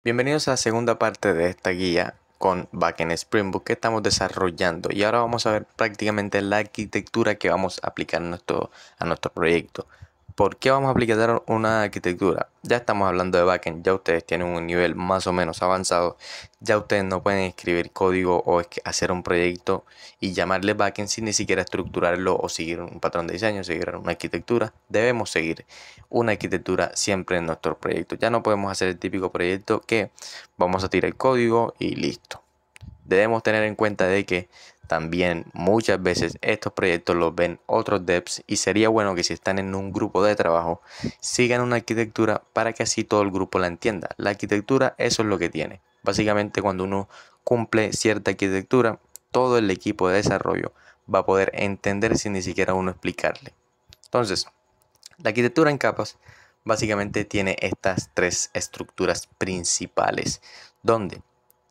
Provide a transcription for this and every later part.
Bienvenidos a la segunda parte de esta guía con Backend Spring Boot que estamos desarrollando, y ahora vamos a ver prácticamente la arquitectura que vamos a aplicar a nuestro proyecto. ¿Por qué vamos a aplicar una arquitectura? Ya estamos hablando de backend, ya ustedes tienen un nivel más o menos avanzado, ya ustedes no pueden escribir código o hacer un proyecto y llamarle backend sin ni siquiera estructurarlo o seguir un patrón de diseño, seguir una arquitectura. Debemos seguir una arquitectura siempre en nuestro proyecto. Ya no podemos hacer el típico proyecto que vamos a tirar el código y listo. Debemos tener en cuenta de que también muchas veces estos proyectos los ven otros devs, y sería bueno que si están en un grupo de trabajo sigan una arquitectura para que así todo el grupo la entienda. La arquitectura, eso es lo que tiene. Básicamente, cuando uno cumple cierta arquitectura, todo el equipo de desarrollo va a poder entender sin ni siquiera uno explicarle. Entonces, la arquitectura en capas básicamente tiene estas tres estructuras principales, donde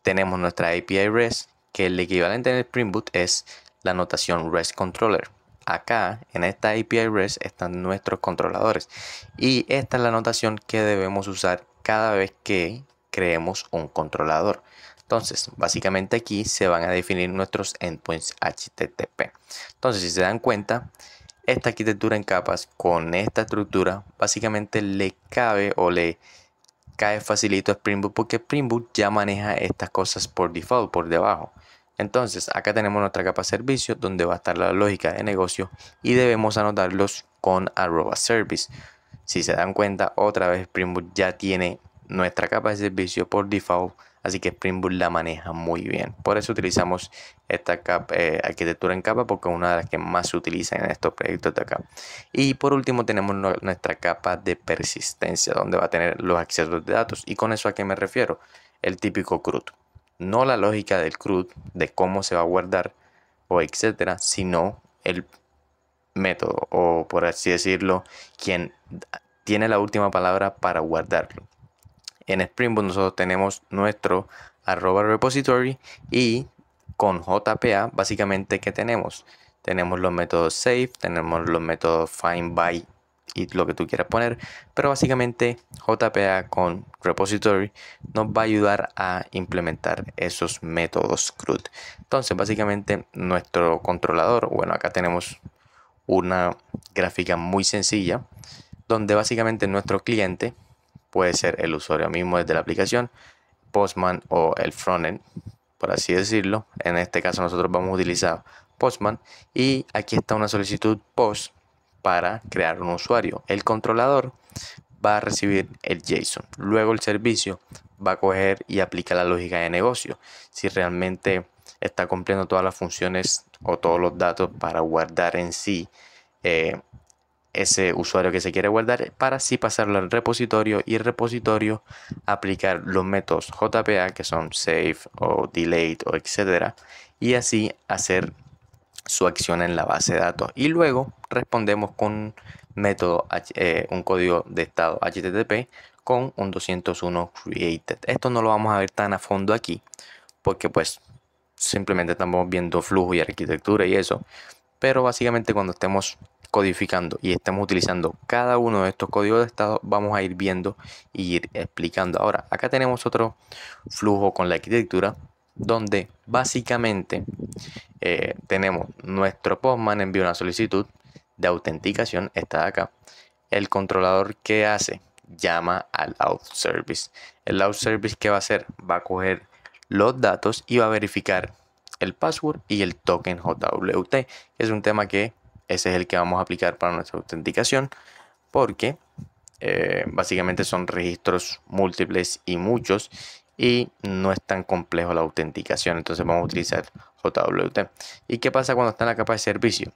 tenemos nuestra API REST, que el equivalente en el Spring Boot es la notación REST Controller. Acá en esta API REST están nuestros controladores, y esta es la notación que debemos usar cada vez que creemos un controlador. Entonces, básicamente aquí se van a definir nuestros endpoints HTTP. Entonces, si se dan cuenta, esta arquitectura en capas con esta estructura básicamente le cabe o le cae facilito a Spring Boot, porque Spring Boot ya maneja estas cosas por default, por debajo. Entonces acá tenemos nuestra capa servicio, donde va a estar la lógica de negocio, y debemos anotarlos con @service. Si se dan cuenta, otra vez Spring Boot ya tiene nuestra capa de servicio por default, así que Spring Boot la maneja muy bien. Por eso utilizamos esta arquitectura en capa, porque es una de las que más se utiliza en estos proyectos de acá. Y por último tenemos nuestra capa de persistencia, donde va a tener los accesos de datos. ¿Y con eso a qué me refiero? El típico CRUD. No la lógica del CRUD, de cómo se va a guardar o etcétera, sino el método, o por así decirlo, quien tiene la última palabra para guardarlo. En Spring Boot nosotros tenemos nuestro @repository, y con JPA básicamente ¿qué tenemos? Tenemos los métodos save, tenemos los métodos find by y lo que tú quieras poner, pero básicamente JPA con repository nos va a ayudar a implementar esos métodos CRUD. Entonces básicamente nuestro controlador, bueno, acá tenemos una gráfica muy sencilla, donde básicamente nuestro cliente puede ser el usuario mismo desde la aplicación, Postman o el frontend, por así decirlo. En este caso nosotros vamos a utilizar Postman, y aquí está una solicitud post para crear un usuario. El controlador va a recibir el JSON, luego el servicio va a coger y aplicar la lógica de negocio, si realmente está cumpliendo todas las funciones o todos los datos para guardar en sí ese usuario que se quiere guardar, para así pasarlo al repositorio, y el repositorio aplicar los métodos JPA, que son save o delete o etcétera, y así hacer su acción en la base de datos. Y luego respondemos con un método, un código de estado HTTP con un 201 created. Esto no lo vamos a ver tan a fondo aquí, porque pues simplemente estamos viendo flujo y arquitectura y eso. Pero básicamente cuando estemos codificando y estemos utilizando cada uno de estos códigos de estado, vamos a ir viendo y ir explicando. Ahora, acá tenemos otro flujo con la arquitectura, donde básicamente tenemos nuestro postman envía una solicitud de autenticación, está acá. El controlador, ¿qué hace? Llama al auth service. El auth service, ¿qué va a hacer? Va a coger los datos y va a verificar el password y el token JWT. Es un tema que ese es el que vamos a aplicar para nuestra autenticación, porque básicamente son registros múltiples y muchos, y no es tan complejo la autenticación. Entonces vamos a utilizar JWT. ¿Y qué pasa cuando está en la capa de servicio?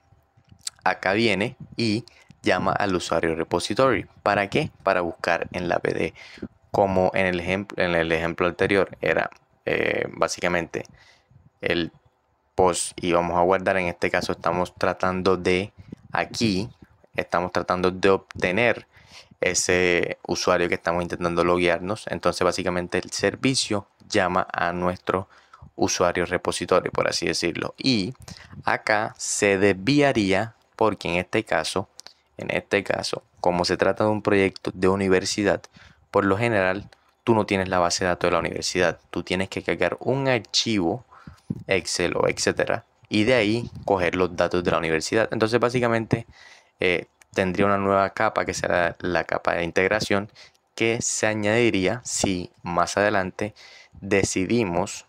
Acá viene y llama al usuario repository. ¿Para qué? Para buscar en la PD, como en el ejemplo anterior era básicamente el post y vamos a guardar. En este caso estamos tratando de obtener ese usuario que estamos intentando loguearnos. Entonces básicamente el servicio llama a nuestro usuario repositorio, por así decirlo, y acá se desviaría, porque en este caso como se trata de un proyecto de universidad, por lo general tú no tienes la base de datos de la universidad. Tú tienes que cargar un archivo Excel o etcétera, y de ahí coger los datos de la universidad. Entonces básicamente tendría una nueva capa que será la capa de integración, que se añadiría si más adelante decidimos,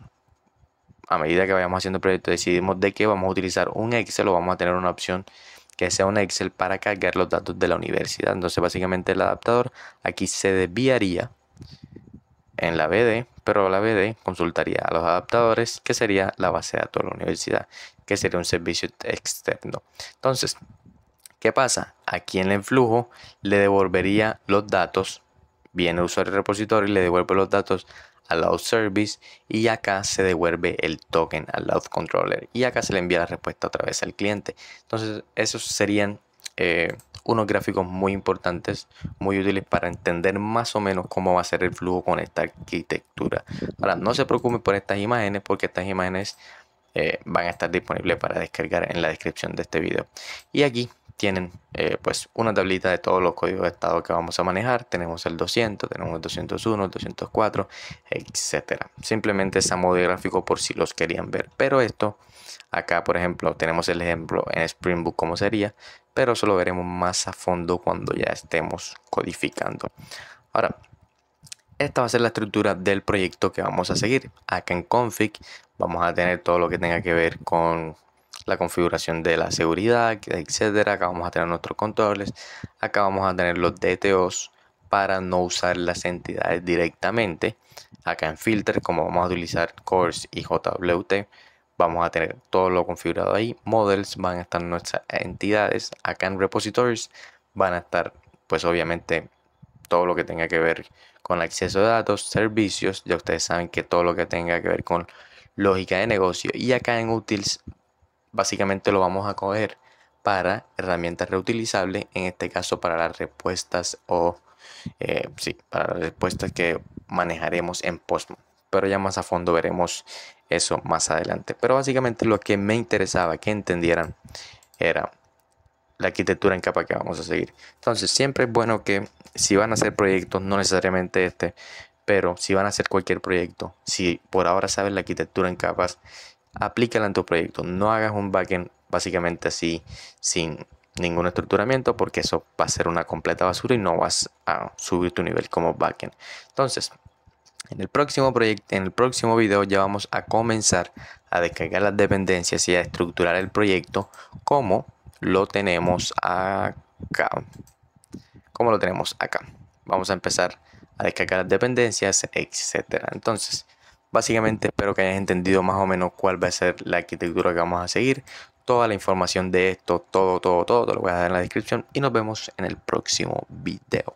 a medida que vayamos haciendo el proyecto, decidimos de que vamos a utilizar un Excel, o vamos a tener una opción que sea un Excel para cargar los datos de la universidad. Entonces básicamente el adaptador aquí se desviaría en la BD, pero la BD consultaría a los adaptadores, que sería la base de datos de la universidad, que sería un servicio externo. Entonces, ¿qué pasa? Aquí en el flujo le devolvería los datos, viene el usuario repositorio y le devuelve los datos al load service, y acá se devuelve el token al load controller, y acá se le envía la respuesta otra vez al cliente. Entonces, esos serían unos gráficos muy importantes, muy útiles para entender más o menos cómo va a ser el flujo con esta arquitectura. Ahora, no se preocupen por estas imágenes, porque estas imágenes van a estar disponibles para descargar en la descripción de este video. Y aquí tienen pues una tablita de todos los códigos de estado que vamos a manejar. Tenemos el 200, tenemos el 201, el 204, etcétera. Simplemente es a modo de gráfico por si los querían ver. Pero esto, acá por ejemplo, tenemos el ejemplo en Spring Boot cómo sería, pero eso lo veremos más a fondo cuando ya estemos codificando. Ahora, esta va a ser la estructura del proyecto que vamos a seguir. Acá en config vamos a tener todo lo que tenga que ver con la configuración de la seguridad, etcétera. Acá vamos a tener nuestros controles. Acá vamos a tener los DTOs para no usar las entidades directamente. Acá en filter, como vamos a utilizar course y JWT, vamos a tener todo lo configurado ahí. Models van a estar nuestras entidades. Acá en repositories van a estar, pues obviamente, todo lo que tenga que ver con acceso de datos, servicios. Ya ustedes saben que todo lo que tenga que ver con lógica de negocio. Y acá en utils, básicamente lo vamos a coger para herramientas reutilizables, en este caso para las respuestas o para las respuestas que manejaremos en Postman. Pero ya más a fondo veremos eso más adelante. Pero básicamente lo que me interesaba que entendieran era la arquitectura en capa que vamos a seguir. Entonces siempre es bueno que si van a hacer proyectos, no necesariamente este, pero si van a hacer cualquier proyecto, si por ahora sabes la arquitectura en capas, aplícala en tu proyecto. No hagas un backend básicamente así sin ningún estructuramiento, porque eso va a ser una completa basura y no vas a subir tu nivel como backend. Entonces, en el próximo proyecto, en el próximo video ya vamos a comenzar a descargar las dependencias y a estructurar el proyecto como lo tenemos acá. Como lo tenemos acá. Vamos a empezar a descargar las dependencias, etcétera. Entonces, básicamente espero que hayas entendido más o menos cuál va a ser la arquitectura que vamos a seguir. Toda la información de esto, todo te lo voy a dar en la descripción, y nos vemos en el próximo video.